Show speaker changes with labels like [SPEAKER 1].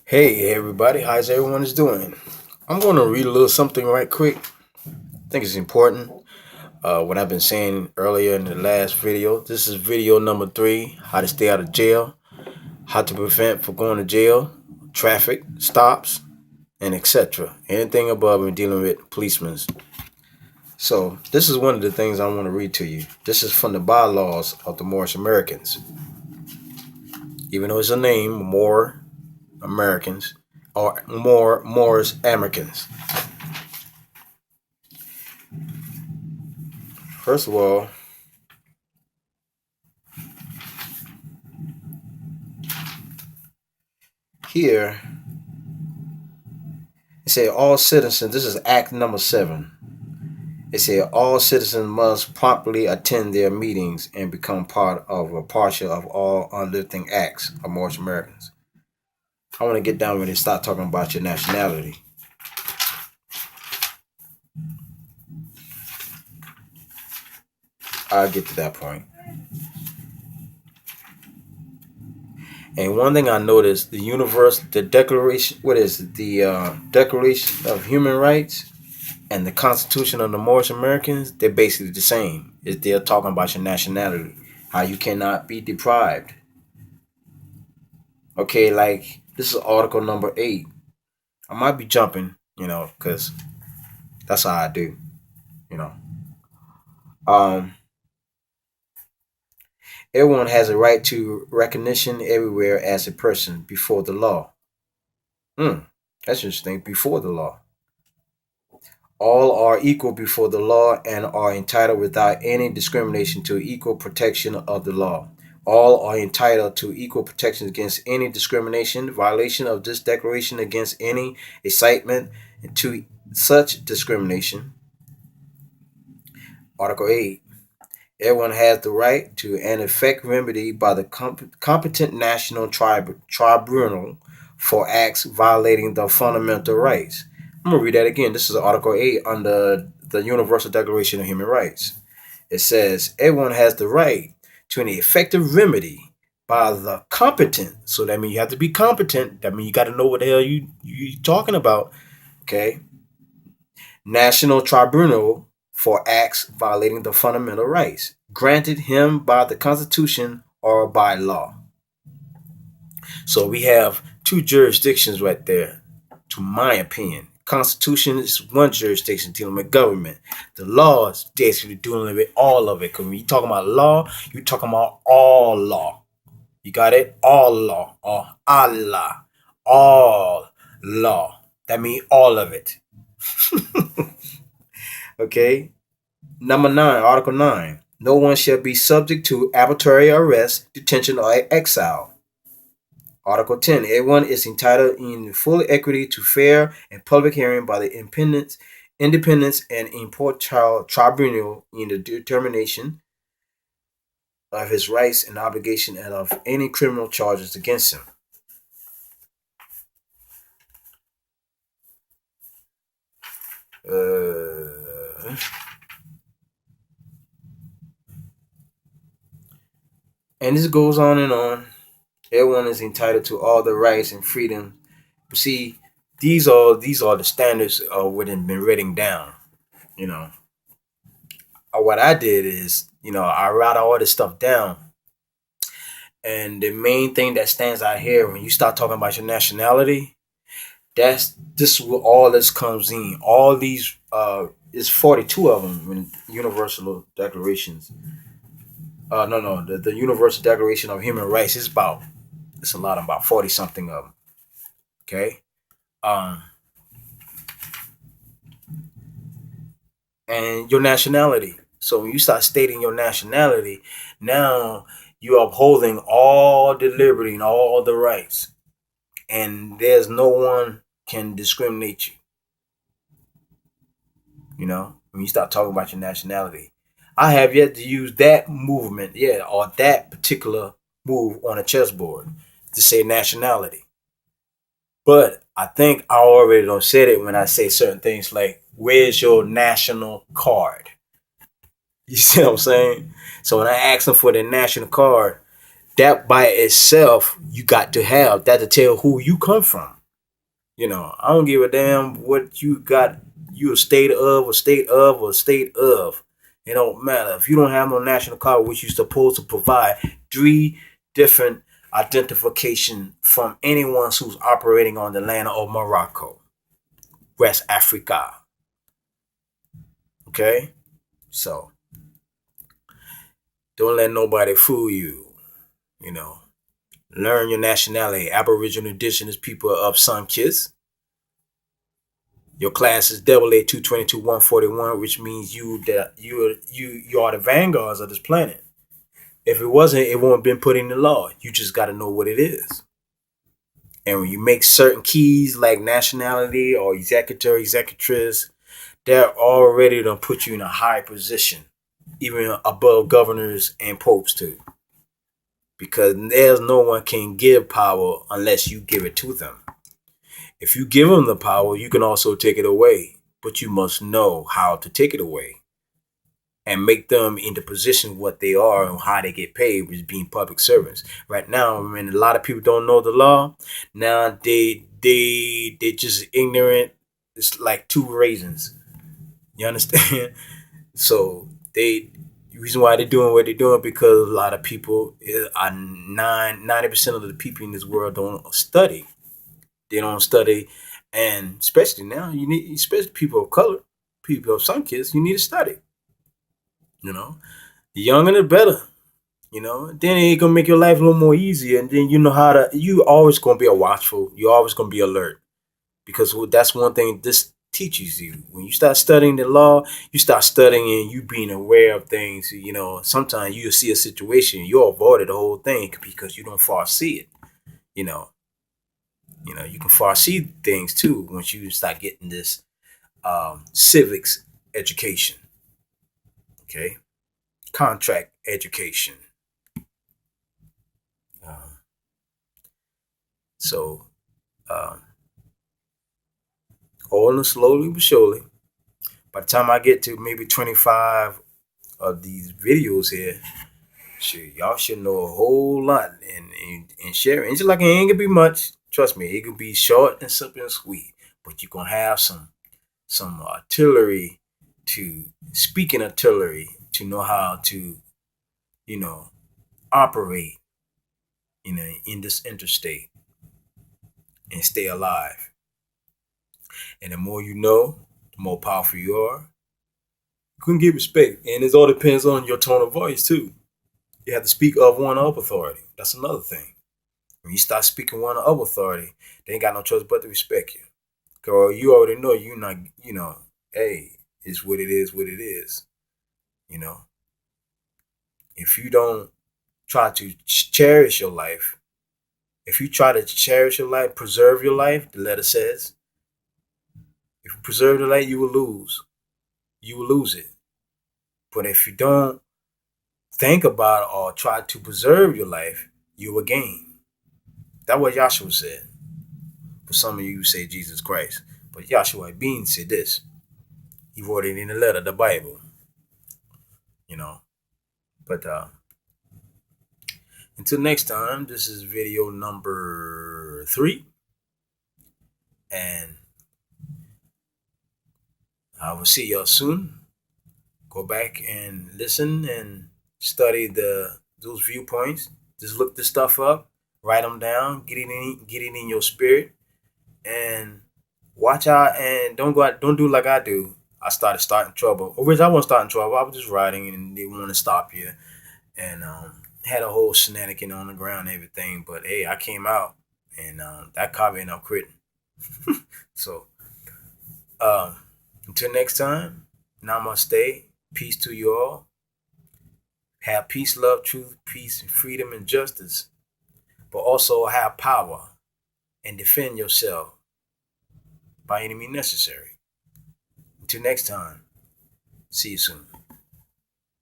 [SPEAKER 1] Hey everybody, how's everyone is doing? I'm going to read a little something right quick. I think it's important. What I've been saying earlier in the last video. This is video number 3: how to stay out of jail, how to prevent from going to jail, traffic stops, and etc. Anything above and dealing with policemen. So this is one of the things I want to read to you. This is from the bylaws of the Moorish Americans. Even though it's a name, more Americans or more Moorish Americans. First of all, here it said all citizens. This is Act number 7. It said all citizens must promptly attend their meetings and become part of or partial of all uplifting acts of Moorish Americans. I want to get down when they start talking about your nationality. I'll get to that point. And one thing I noticed, the Declaration, what is it? The Declaration of Human Rights and the Constitution of the Moorish Americans, they're basically the same. They're talking about your nationality, how you cannot be deprived. Okay, like this is Article number 8. I might be jumping, because that's how I do, you know. Um, Everyone has a right to recognition everywhere as a person before the law. Hmm, that's interesting. Before the law. All are equal before the law and are entitled without any discrimination to equal protection of the law. All are entitled to equal protection against any discrimination, violation of this declaration against any incitement to such discrimination. Article 8. Everyone has the right to an effective remedy by the competent national tribunal for acts violating the fundamental rights. I'm going to read that again. This is Article 8 under the Universal Declaration of Human Rights. It says, everyone has the right to an effective remedy by the competent. So that means you have to be competent. That means you got to know what the hell you talking about. Okay. National Tribunal for acts violating the fundamental rights granted him by the Constitution or by law. So we have two jurisdictions right there, to my opinion. Constitution is one jurisdiction dealing with government. The law is basically dealing with all of it. Because when you talking about law, you're talking about all law. You got it? All law or Allah. All law. That means all of it. Okay. Number 9, Article 9. No one shall be subject to arbitrary arrest, detention, or exile. Article 10. Everyone is entitled in full equity to fair and public hearing by the independence and impartial tribunal in the determination of his rights and obligation and of any criminal charges against him. And this goes on and on. Everyone is entitled to all the rights and freedom. See, these are the standards of what have been written down. You know, what I did is, I write all this stuff down. And the main thing that stands out here when you start talking about your nationality, this is where all this comes in. All these is 42 of them in universal declarations. No, the Universal Declaration of Human Rights is it's a lot, about 40 something of them. Okay. Um, and your nationality. So when you start stating your nationality, now you're upholding all the liberty and all the rights, and there's no one can discriminate you. When you start talking about your nationality, I have yet to use that movement, or that particular move on a chessboard to say nationality. But I think I already don't said it when I say certain things like, "Where's your national card?" You see what I'm saying? So when I ask them for their national card, that by itself, you got to have that to tell who you come from. I don't give a damn what you got. You a state of, a state of, or a state of. It don't matter. If you don't have no national card, which you're supposed to provide three different identification from anyone who's operating on the land of Morocco, West Africa. Okay? So don't let nobody fool you. You know. Learn your nationality. Aboriginal indigenous people of Sun-Kiss. Your class is double A 222 141, which means you are the vanguards of this planet. If it wasn't, it won't have been put in the law. You just got to know what it is. And when you make certain keys like nationality or executor, executress, they're already gonna put you in a high position, even above governors and popes too. Because there's no one can give power unless you give it to them. If you give them the power, you can also take it away, but you must know how to take it away and make them into position what they are and how they get paid, which is being public servants. Right now, when a lot of people don't know the law, now they just ignorant. It's like two raisins. You understand? So the reason why they're doing what they're doing because a lot of people are 90% of the people in this world don't study. They don't study, and especially now, you need, especially people of color, people of some kids, you need to study. You know, the younger the better. Then it gonna make your life a little more easier, and then you know how to. You always gonna be a watchful. You always gonna be alert because that's one thing this teaches you. When you start studying the law, you start studying and you being aware of things. Sometimes you'll see a situation, you'll avoid the whole thing because you don't foresee it. You know, you can foresee things too once you start getting this civics education. Okay, contract education. Um, so, um, all and slowly but surely. By the time I get to maybe 25 of these videos here, shit, y'all should know a whole lot and share it. It's just like it ain't gonna be much. Trust me, it can be short and simple and sweet. But you're gonna have some artillery to speaking artillery to know how to, you know, operate in this interstate and stay alive. And the more you know, the more powerful you are. You can get respect. And it all depends on your tone of voice too. You have to speak of one of authority. That's another thing. When you start speaking one of authority, they ain't got no choice but to respect you. Girl, you already know you not, hey, it's what it is, what it is. You know, if you don't try to cherish your life, if you try to cherish your life, preserve your life, the letter says, if you preserve the life, you will lose. You will lose it. But if you don't think about or try to preserve your life, you will gain. That's what Joshua said. For some of you say Jesus Christ. But Joshua Bean said this. He wrote it in the letter, the Bible. You know. But until next time, this is video number 3. And I will see y'all soon. Go back and listen and study those viewpoints. Just look this stuff up, write them down, get it in your spirit, and watch out and don't go out, don't do like I do. I starting trouble. Which I wasn't starting trouble. I was just riding and they want to stop you and had a whole shenanigan on the ground and everything. But hey, I came out and that car ended up quitting. So um, until next time, namaste. Peace to you all. Have peace, love, truth, peace, and freedom and justice. But also have power and defend yourself by any means necessary. Until next time, see you soon.